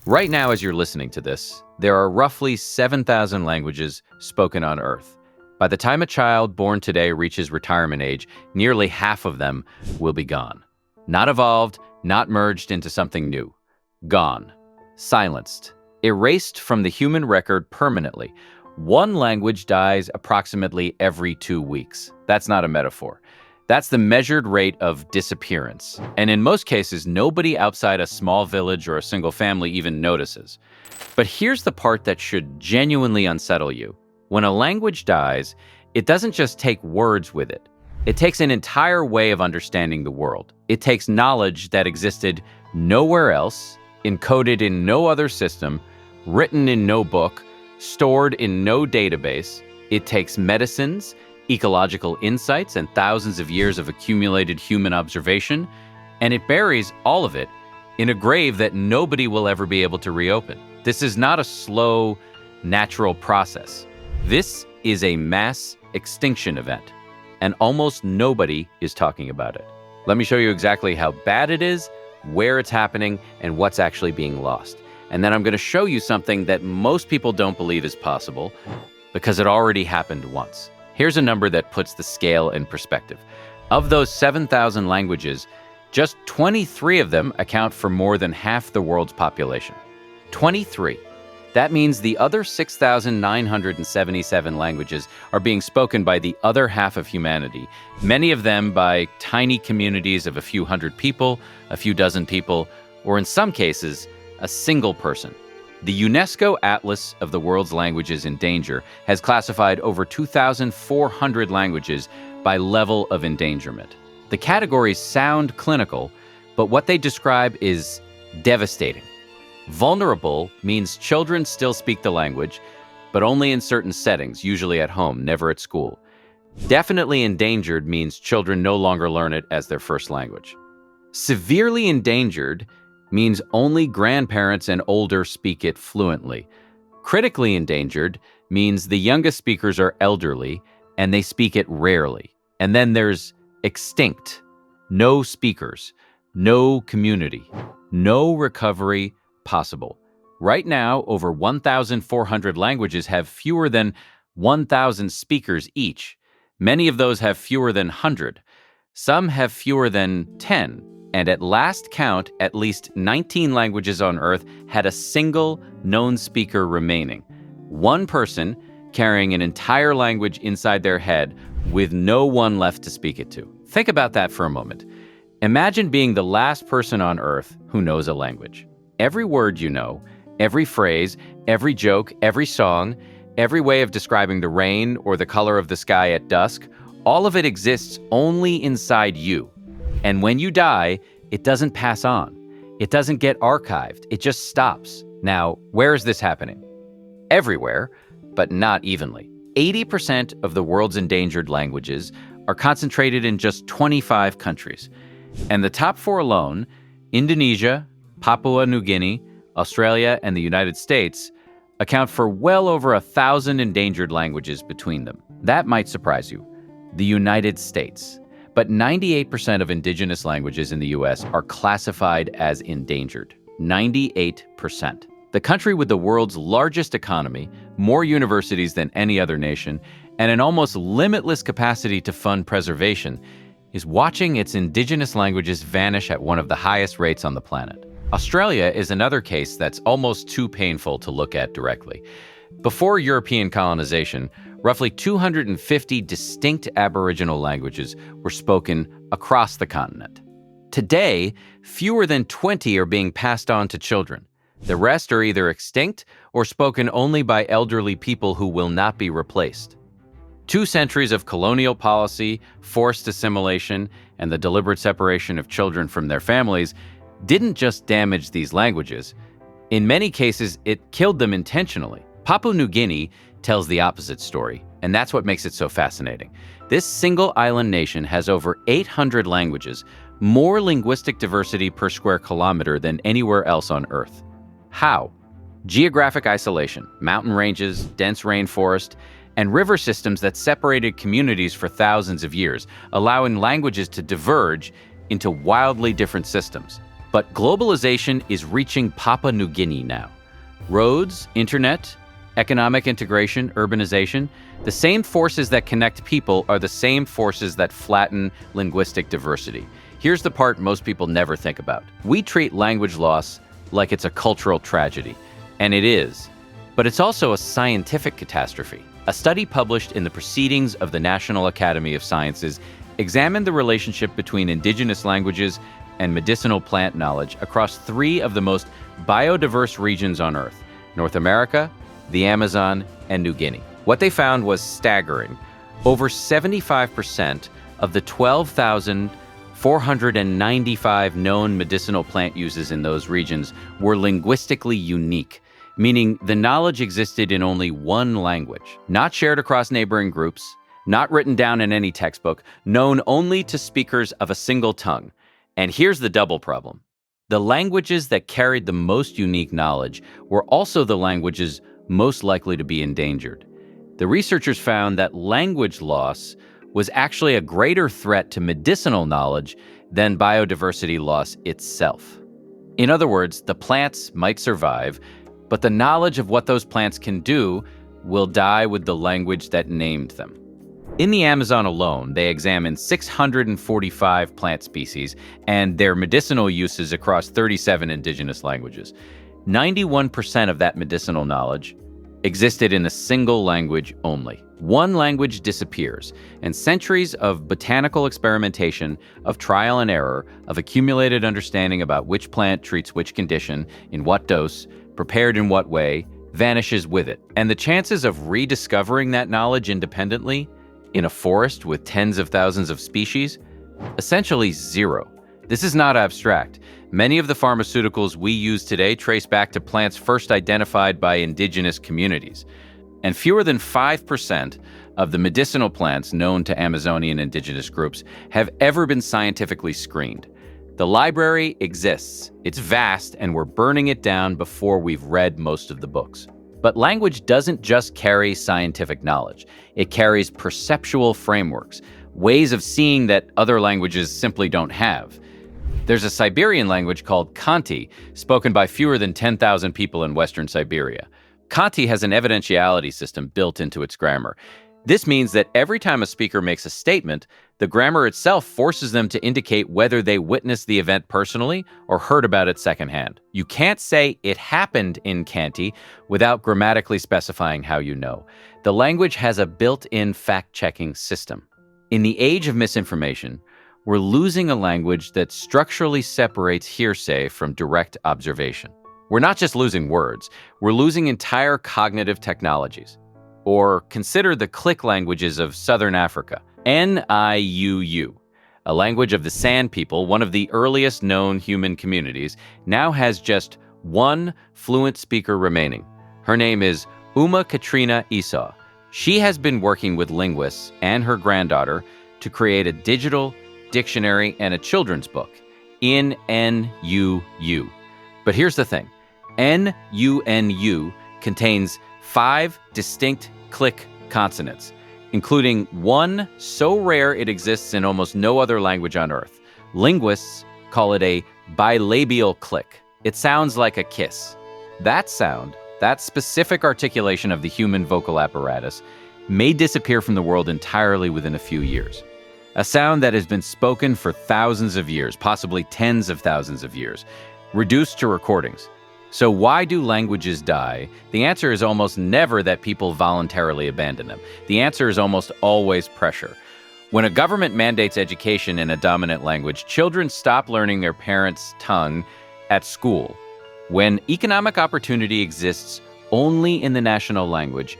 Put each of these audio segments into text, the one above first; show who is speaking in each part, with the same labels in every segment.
Speaker 1: Right now, as you're listening to this, there are roughly 7,000 languages spoken on Earth. By the time a child born today reaches retirement age, nearly half of them will be gone. Not evolved, not merged into something new. Gone. Silenced. Erased from the human record permanently. One language dies approximately every 2 weeks. That's not a metaphor. That's the measured rate of disappearance. And in most cases, nobody outside a small village or a single family even notices. But here's the part that should genuinely unsettle you. When a language dies, it doesn't just take words with it. It takes an entire way of understanding the world. It takes knowledge that existed nowhere else, encoded in no other system, written in no book, stored in no database. It takes medicines, ecological insights, and thousands of years of accumulated human observation, and it buries all of it in a grave that nobody will ever be able to reopen. This is not a slow, natural process. This is a mass extinction event, and almost nobody is talking about it. Let me show you exactly how bad it is, where it's happening, and what's actually being lost. And then I'm going to show you something that most people don't believe is possible because it already happened once. Here's a number that puts the scale in perspective. Of those 7,000 languages, just 23 of them account for more than half the world's population. 23. That means the other 6,977 languages are being spoken by the other half of humanity, many of them by tiny communities of a few hundred people, a few dozen people, or in some cases, a single person. The UNESCO Atlas of the World's Languages in Danger has classified over 2,400 languages by level of endangerment. The categories sound clinical, but what they describe is devastating. Vulnerable means children still speak the language, but only in certain settings, usually at home, never at school. Definitely endangered means children no longer learn it as their first language. Severely endangered means only grandparents and older speak it fluently. Critically endangered means the youngest speakers are elderly and they speak it rarely. And then there's extinct. No speakers, no community, no recovery possible. Right now, over 1,400 languages have fewer than 1,000 speakers each. Many of those have fewer than 100. Some have fewer than 10. And at last count, at least 19 languages on Earth had a single known speaker remaining. One person carrying an entire language inside their head with no one left to speak it to. Think about that for a moment. Imagine being the last person on Earth who knows a language. Every word you know, every phrase, every joke, every song, every way of describing the rain or the color of the sky at dusk, all of it exists only inside you. And when you die, it doesn't pass on. It doesn't get archived. It just stops. Now, where is this happening? Everywhere, but not evenly. 80% of the world's endangered languages are concentrated in just 25 countries. And the top 4 alone, Indonesia, Papua New Guinea, Australia, and the United States, account for well over 1,000 endangered languages between them. That might surprise you. The United States. But 98% of indigenous languages in the U.S. are classified as endangered. 98%. The country with the world's largest economy, more universities than any other nation, and an almost limitless capacity to fund preservation, is watching its indigenous languages vanish at one of the highest rates on the planet. Australia is another case that's almost too painful to look at directly. Before European colonization, roughly 250 distinct Aboriginal languages were spoken across the continent. Today, fewer than 20 are being passed on to children. The rest are either extinct or spoken only by elderly people who will not be replaced. 2 centuries of colonial policy, forced assimilation, and the deliberate separation of children from their families didn't just damage these languages. In many cases, it killed them intentionally. Papua New Guinea tells the opposite story, and that's what makes it so fascinating. This single island nation has over 800 languages, more linguistic diversity per square kilometer than anywhere else on Earth. How? Geographic isolation, mountain ranges, dense rainforest, and river systems that separated communities for thousands of years, allowing languages to diverge into wildly different systems. But globalization is reaching Papua New Guinea now. Roads, internet, economic integration, urbanization, the same forces that connect people are the same forces that flatten linguistic diversity. Here's the part most people never think about. We treat language loss like it's a cultural tragedy, and it is. But it's also a scientific catastrophe. A study published in the Proceedings of the National Academy of Sciences examined the relationship between indigenous languages and medicinal plant knowledge across 3 of the most biodiverse regions on Earth: North America, the Amazon, and New Guinea. What they found was staggering. Over 75% of the 12,495 known medicinal plant uses in those regions were linguistically unique, meaning the knowledge existed in only one language, not shared across neighboring groups, not written down in any textbook, known only to speakers of a single tongue. And here's the double problem. The languages that carried the most unique knowledge were also the languages most likely to be endangered. The researchers found that language loss was actually a greater threat to medicinal knowledge than biodiversity loss itself. In other words, the plants might survive, but the knowledge of what those plants can do will die with the language that named them. In the Amazon alone, they examined 645 plant species and their medicinal uses across 37 indigenous languages. 91% of that medicinal knowledge existed in a single language only. One language disappears, and centuries of botanical experimentation, of trial and error, of accumulated understanding about which plant treats which condition, in what dose, prepared in what way, vanishes with it. And the chances of rediscovering that knowledge independently in a forest with tens of thousands of species? Essentially zero. This is not abstract. Many of the pharmaceuticals we use today trace back to plants first identified by indigenous communities. And fewer than 5% of the medicinal plants known to Amazonian indigenous groups have ever been scientifically screened. The library exists. It's vast, and we're burning it down before we've read most of the books. But language doesn't just carry scientific knowledge. It carries perceptual frameworks, ways of seeing that other languages simply don't have. There's a Siberian language called Khanty, spoken by fewer than 10,000 people in Western Siberia. Khanty has an evidentiality system built into its grammar. This means that every time a speaker makes a statement, the grammar itself forces them to indicate whether they witnessed the event personally or heard about it secondhand. You can't say "it happened in Khanty" without grammatically specifying how you know. The language has a built-in fact-checking system. In the age of misinformation, we're losing a language that structurally separates hearsay from direct observation. We're not just losing words, we're losing entire cognitive technologies. Or consider the click languages of Southern Africa. Niuu, a language of the San people, one of the earliest known human communities, now has just one fluent speaker remaining. Her name is Uma Katrina Esau. She has been working with linguists and her granddaughter to create a digital dictionary and a children's book in NUU. But here's the thing. NUNU contains 5 distinct click consonants, including one so rare it exists in almost no other language on Earth. Linguists call it a bilabial click. It sounds like a kiss. That sound, that specific articulation of the human vocal apparatus, may disappear from the world entirely within a few years. A sound that has been spoken for thousands of years, possibly tens of thousands of years, reduced to recordings. So why do languages die? The answer is almost never that people voluntarily abandon them. The answer is almost always pressure. When a government mandates education in a dominant language, children stop learning their parents' tongue at school. When economic opportunity exists only in the national language,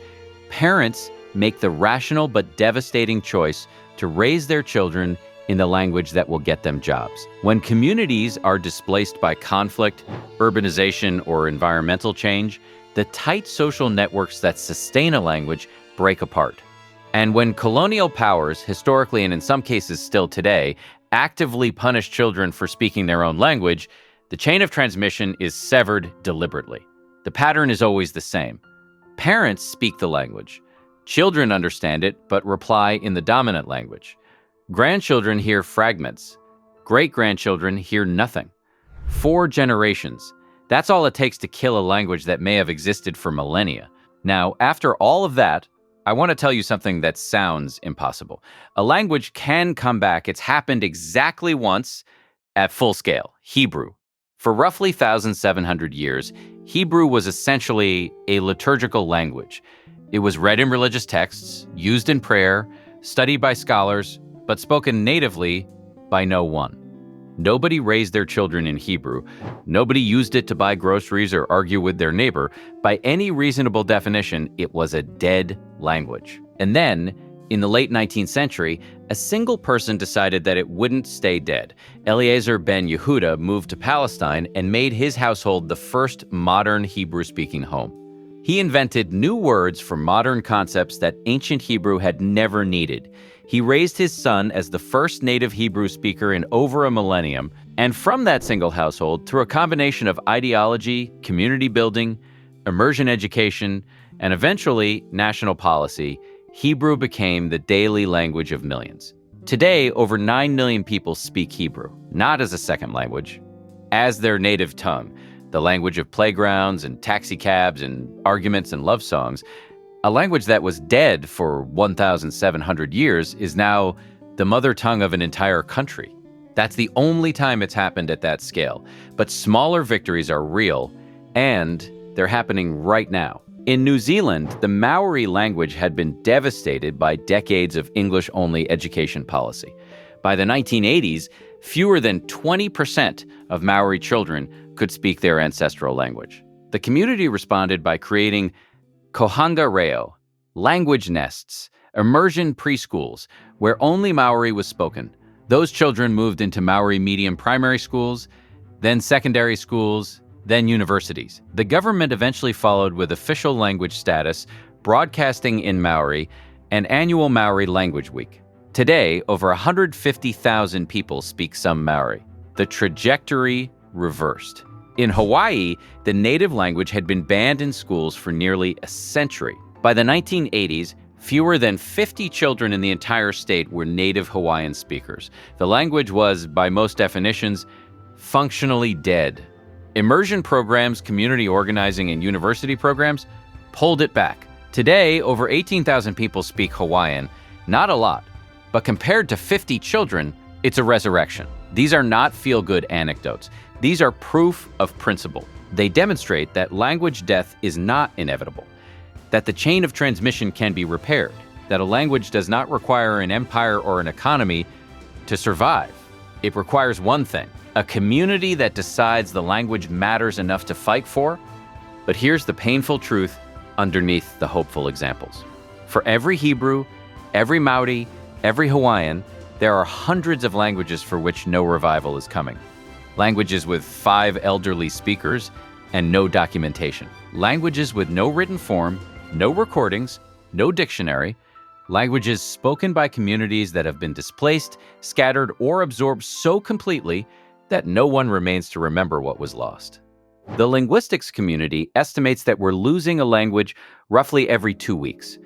Speaker 1: parents make the rational but devastating choice to raise their children in the language that will get them jobs. When communities are displaced by conflict, urbanization, or environmental change, the tight social networks that sustain a language break apart. And when colonial powers, historically and in some cases still today, actively punish children for speaking their own language, the chain of transmission is severed deliberately. The pattern is always the same. Parents speak the language. Children understand it, but reply in the dominant language. Grandchildren hear fragments. Great-grandchildren hear nothing. 4 generations. That's all it takes to kill a language that may have existed for millennia. Now, after all of that, I want to tell you something that sounds impossible. A language can come back. It's happened exactly once at full scale: Hebrew. For roughly 1,700 years, Hebrew was essentially a liturgical language. It was read in religious texts, used in prayer, studied by scholars, but spoken natively by no one. Nobody raised their children in Hebrew. Nobody used it to buy groceries or argue with their neighbor. By any reasonable definition, it was a dead language. And then, in the late 19th century, a single person decided that it wouldn't stay dead. Eliezer ben Yehuda moved to Palestine and made his household the first modern Hebrew-speaking home. He invented new words for modern concepts that ancient Hebrew had never needed. He raised his son as the first native Hebrew speaker in over a millennium, and from that single household, through a combination of ideology, community building, immersion education, and eventually national policy, Hebrew became the daily language of millions. Today, over 9 million people speak Hebrew, not as a second language, as their native tongue, the language of playgrounds and taxicabs and arguments and love songs. A language that was dead for 1,700 years is now the mother tongue of an entire country. That's the only time it's happened at that scale. But smaller victories are real, and they're happening right now. In New Zealand, the Maori language had been devastated by decades of English-only education policy. By the 1980s, fewer than 20% of Maori children could speak their ancestral language. The community responded by creating Kohanga Reo, language nests, immersion preschools, where only Maori was spoken. Those children moved into Maori medium primary schools, then secondary schools, then universities. The government eventually followed with official language status, broadcasting in Maori, and annual Maori Language Week. Today, over 150,000 people speak some Maori. The trajectory reversed. In Hawaii, the native language had been banned in schools for nearly a century. By the 1980s, fewer than 50 children in the entire state were native Hawaiian speakers. The language was, by most definitions, functionally dead. Immersion programs, community organizing, and university programs pulled it back. Today, over 18,000 people speak Hawaiian. Not a lot, but compared to 50 children, it's a resurrection. These are not feel-good anecdotes. These are proof of principle. They demonstrate that language death is not inevitable, that the chain of transmission can be repaired, that a language does not require an empire or an economy to survive. It requires one thing: a community that decides the language matters enough to fight for. But here's the painful truth underneath the hopeful examples. For every Hebrew, every Maori, every Hawaiian, there are hundreds of languages for which no revival is coming. Languages with 5 elderly speakers and no documentation. Languages with no written form, no recordings, no dictionary. Languages spoken by communities that have been displaced, scattered, or absorbed so completely that no one remains to remember what was lost. The linguistics community estimates that we're losing a language roughly every 2 weeks.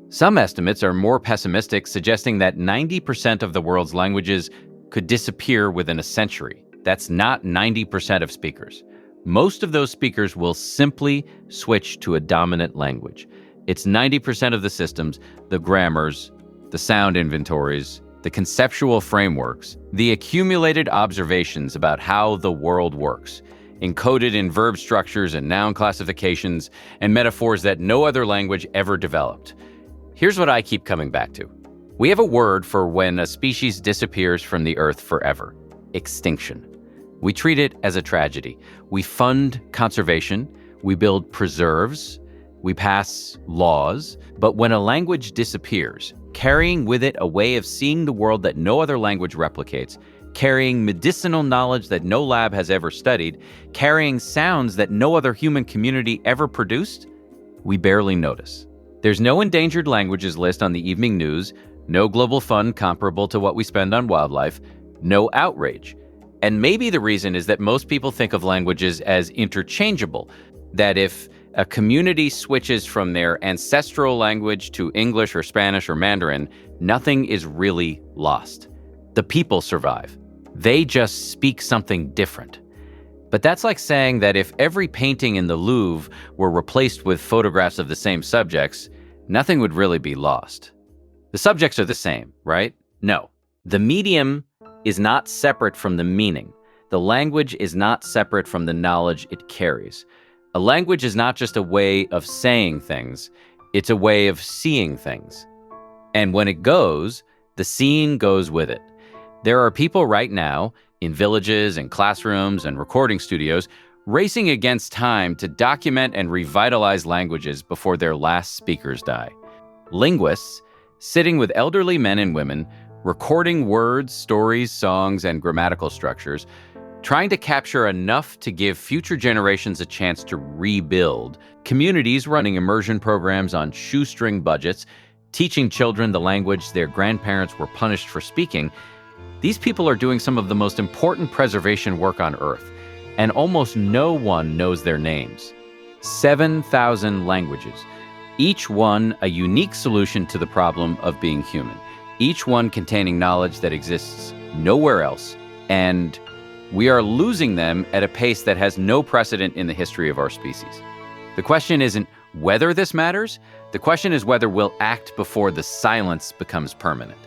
Speaker 1: Some estimates are more pessimistic, suggesting that 90% of the world's languages could disappear within a century. That's not 90% of speakers. Most of those speakers will simply switch to a dominant language. It's 90% of the systems, the grammars, the sound inventories, the conceptual frameworks, the accumulated observations about how the world works, encoded in verb structures and noun classifications and metaphors that no other language ever developed. Here's what I keep coming back to. We have a word for when a species disappears from the earth forever: extinction. We treat it as a tragedy. We fund conservation, we build preserves, we pass laws, but when a language disappears, carrying with it a way of seeing the world that no other language replicates, carrying medicinal knowledge that no lab has ever studied, carrying sounds that no other human community ever produced, we barely notice. There's no endangered languages list on the evening news, no global fund comparable to what we spend on wildlife, no outrage. And maybe the reason is that most people think of languages as interchangeable, that if a community switches from their ancestral language to English or Spanish or Mandarin, nothing is really lost. The people survive. They just speak something different. But that's like saying that if every painting in the Louvre were replaced with photographs of the same subjects, nothing would really be lost. The subjects are the same, right? No. The medium is not separate from the meaning. The language is not separate from the knowledge it carries. A language is not just a way of saying things, it's a way of seeing things. And when it goes, the seeing goes with it. There are people right now, in villages and classrooms and recording studios, racing against time to document and revitalize languages before their last speakers die. Linguists, sitting with elderly men and women, recording words, stories, songs, and grammatical structures, trying to capture enough to give future generations a chance to rebuild. Communities running immersion programs on shoestring budgets, teaching children the language their grandparents were punished for speaking. These people are doing some of the most important preservation work on Earth, and almost no one knows their names. 7,000 languages, each one a unique solution to the problem of being human, each one containing knowledge that exists nowhere else, and we are losing them at a pace that has no precedent in the history of our species. The question isn't whether this matters, the question is whether we'll act before the silence becomes permanent.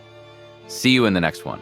Speaker 1: See you in the next one.